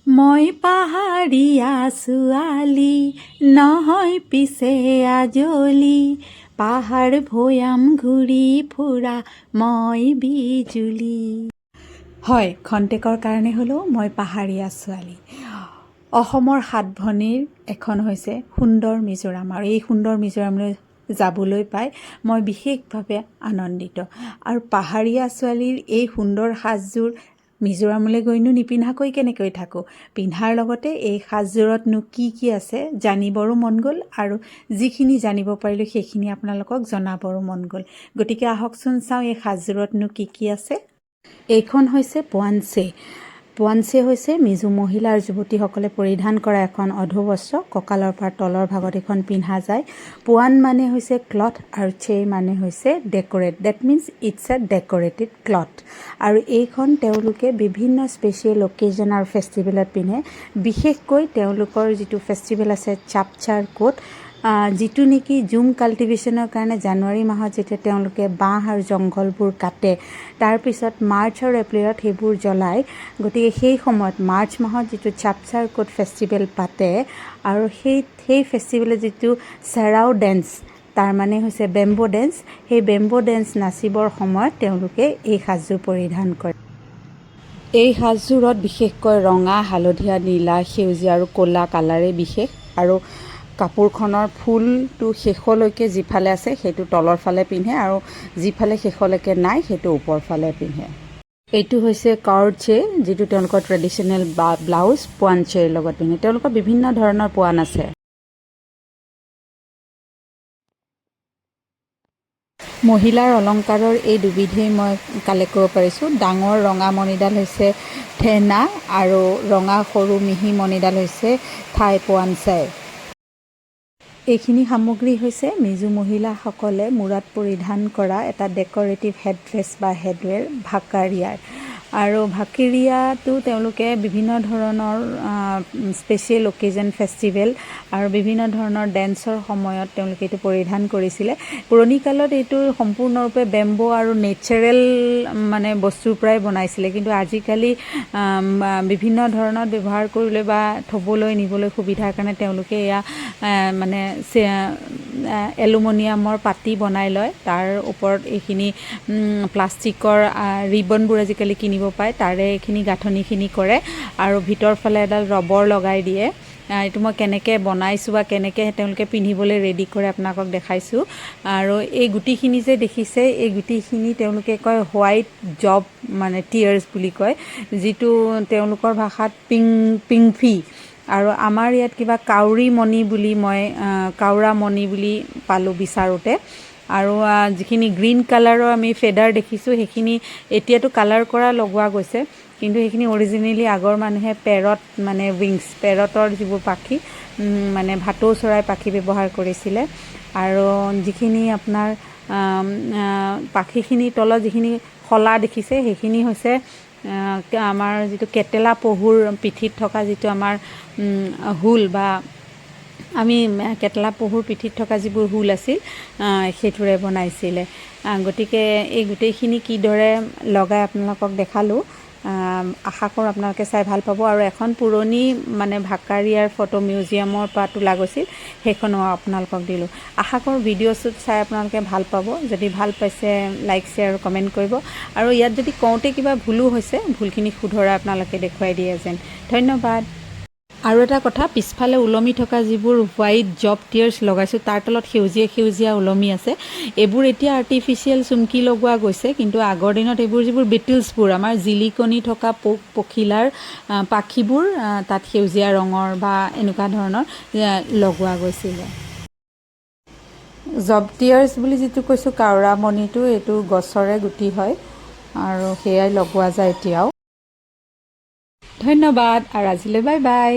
মই পাহাৰীয়া ছোৱালী নহয় পিছে আজলি পাহাৰ ভৈয়াম ঘূৰি ফুৰা মই বিজুলী। হয়, খন্তেকৰ কাৰণে হ'লেও মই পাহাৰীয়া ছোৱালী। অসমৰ ৭ ভনীৰ এখন হৈছে সুন্দৰ মিজোৰাম, আৰু এই সুন্দৰ মিজোৰামলৈ যাবলৈ পাই মই বিশেষভাৱে আনন্দিত। আৰু পাহাৰীয়া ছোৱালীৰ এই সুন্দৰ সাজযোৰ মিজোৰামলৈ গৈনো নিপিন্ধাকৈ কেনেকৈ থাকোঁ। পিন্ধাৰ লগতে এই সাজযোৰতনো কি কি আছে জানিবৰো মন গ'ল, আৰু যিখিনি জানিব পাৰিলোঁ সেইখিনি আপোনালোকক জনাবৰো মন গ'ল। গতিকে আহকচোন চাওঁ এই সাজযোৰতনো কি কি আছে। এইখন হৈছে পোৱানচে। পোৱানচে হৈছে মিজো মহিলা আৰু যুৱতীসকলে পৰিধান কৰা এখন অধোবস্ত্ৰ। কঁকালৰ পৰা তলৰ ভাগত এখন পিন্ধা যায়। পোৱান মানে হৈছে ক্লথ আৰু চে মানে হৈছে decorate. That means it's a decorated cloth. আৰু এইখন তেওঁলোকে বিভিন্ন স্পেচিয়েল অকেজন আৰু ফেষ্টিভেলত পিন্ধে। বিশেষকৈ তেওঁলোকৰ যিটো ফেষ্টিভেল আছে চাপচাৰ কোট, যিটো নেকি জুম কাল্টিভেশ্যনৰ কাৰণে জানুৱাৰী মাহত যেতিয়া তেওঁলোকে বাঁহ আৰু জংঘলবোৰ কাটে, তাৰপিছত মাৰ্চ আৰু এপ্ৰিলত সেইবোৰ জ্বলায়। গতিকে সেই সময়ত মাৰ্চ মাহত যিটো চাপচাৰ কোট ফেষ্টিভেল পাতে, আৰু সেই ফেষ্টিভেলত যিটো চেৰাও ডেন্স, তাৰ মানে হৈছে বেম্বো ডেন্স, সেই বেম্বো ডেন্স নাচিবৰ সময়ত তেওঁলোকে এই সাজযোৰ পৰিধান কৰে। এই সাজযোৰত বিশেষকৈ ৰঙা, হালধীয়া, নীলা, সেউজীয়া আৰু ক'লা কালাৰেই বিশেষ। আৰু কাপোৰখনৰ ফুলটো শেষলৈকে যিফালে আছে সেইটো তলৰ ফালে পিন্ধে, আৰু যিফালে শেষলৈকে নাই সেইটো ওপৰ ফালে পিন্ধে। এইটো হৈছে কাৰ্ডচে, যিটো তেওঁলোকৰ ট্ৰেডিশ্যনেল ব্লাউজ পোৱানচেৰ লগত পিন্ধে। তেওঁলোকৰ বিভিন্ন ধৰণৰ পোৱান আছে। মহিলাৰ অলংকাৰৰ এই দুবিধেই মই কালেক্ট কৰিব পাৰিছোঁ। ডাঙৰ ৰঙা মণিডাল হৈছে থেনা, আৰু ৰঙা সৰু মিহি মণিডাল হৈছে থাই পোৱানচাই। এইখিনি সামগ্ৰী হৈছে মিজো মহিলাসকলে মূৰত পৰিধান কৰা এটা ডেক'ৰেটিভ হেডড্ৰেছ বা হেডৱেৰ, ভাকাৰিয়াৰ। আৰু ভাকাৰিয়াটো তেওঁলোকে বিভিন্ন ধৰণৰ স্পেচিয়েল অকেজন, ফেষ্টিভেল আৰু বিভিন্ন ধৰণৰ ডেন্সৰ সময়ত তেওঁলোকে এইটো পৰিধান কৰিছিলে। পুৰণি কালত এইটো সম্পূৰ্ণৰূপে বেম্বো আৰু নেচাৰেল মানে বস্তুৰ পৰাই বনাইছিলে, কিন্তু আজিকালি বিভিন্ন ধৰণত ব্যৱহাৰ কৰিবলৈ বা থ'বলৈ নিবলৈ সুবিধাৰ কাৰণে তেওঁলোকে এয়া মানে এলুমিনিয়ামৰ পাতি বনাই লয়। তাৰ ওপৰত এইখিনি প্লাষ্টিকৰ ৰিবনবোৰ আজিকালি কিনিব পায়, তাৰে এইখিনি গাঁথনিখিনি কৰে, আৰু ভিতৰ ফালে এডাল ৰবৰ লগাই দিয়ে। এইটো মই কেনেকৈ বনাইছোঁ বা কেনেকৈ তেওঁলোকে পিন্ধিবলৈ ৰেডি কৰে আপোনালোকক দেখাইছোঁ। আৰু এই গুটিখিনি যে দেখিছে, এই গুটিখিনি তেওঁলোকে কয় হোৱাইট জব, মানে টিয়াৰ্ছ বুলি কয়, যিটো তেওঁলোকৰ ভাষাত পিংফি, আৰু আমাৰ ইয়াত কিবা কাউৰী মণি বুলি মই কাউৰা মণি বুলি পালোঁ বিচাৰোঁতে। আৰু যিখিনি গ্ৰীণ কালাৰৰ আমি ফেডাৰ দেখিছোঁ, সেইখিনি এতিয়াতো কালাৰ কৰা লগোৱা গৈছে, কিন্তু সেইখিনি অৰিজিনেলি আগৰ মানুহে পেৰট, মানে উইংছ, পেৰটৰ যিবোৰ পাখি, মানে ভাটৌ চৰাই পাখি ব্যৱহাৰ কৰিছিলে। আৰু যিখিনি আপোনাৰ পাখিখিনিৰ তলত যিখিনি শলা দেখিছে, সেইখিনি হৈছে আমাৰ যিটো কেটেলা পহুৰ পিঠিত থকা যিটো আমাৰ হুল, বা আমি কেটেলা পহুৰ পিঠিত থকা যিবোৰ হুল আছিল সেইটোৰে বনাইছিলে। গতিকে এই গোটেইখিনি কিদৰে লগাই আপোনালোকক দেখালোঁ। আশা কৰোঁ আপোনালোকে চাই ভাল পাব। আৰু এখন পুৰণি মানে ভাকাৰিয়াৰ ফটো মিউজিয়ামৰ পৰা তোলা গৈছিল, সেইখনো আপোনালোকক দিলোঁ। আশা কৰোঁ ভিডিঅ'টোত চাই আপোনালোকে ভাল পাব। যদি ভাল পাইছে লাইক, শ্বেয়াৰ আৰু কমেণ্ট কৰিব। আৰু ইয়াত যদি কওঁতে কিবা ভুলো হৈছে, ভুলখিনি শুধৰাই আপোনালোকে দেখুৱাই দিয়ে যেন। ধন্যবাদ। আৰু এটা কথা, পিছফালে ওলমি থকা যিবোৰ হোৱাইট জব টিয়াৰ্ছ লগাইছোঁ, তাৰ তলত সেউজীয়া সেউজীয়া ওলমি আছে। এইবোৰ এতিয়া আৰ্টিফিচিয়েল চুমকি লগোৱা গৈছে, কিন্তু আগৰ দিনত এইবোৰ যিবোৰ বিটলছবোৰ, আমাৰ জিলিকনি থকা পখিলাৰ পাখিবোৰ তাত সেউজীয়া ৰঙৰ বা এনেকুৱা ধৰণৰ লগোৱা গৈছিলে। জব টিয়াৰ্ছ বুলি যিটো কৈছোঁ, কাউৰা মণিটো, এইটো গছৰে গুটি হয়, আৰু সেয়াই লগোৱা যায় এতিয়াও। ধন্যবাদ, আৰু আজিলৈ বাই বাই।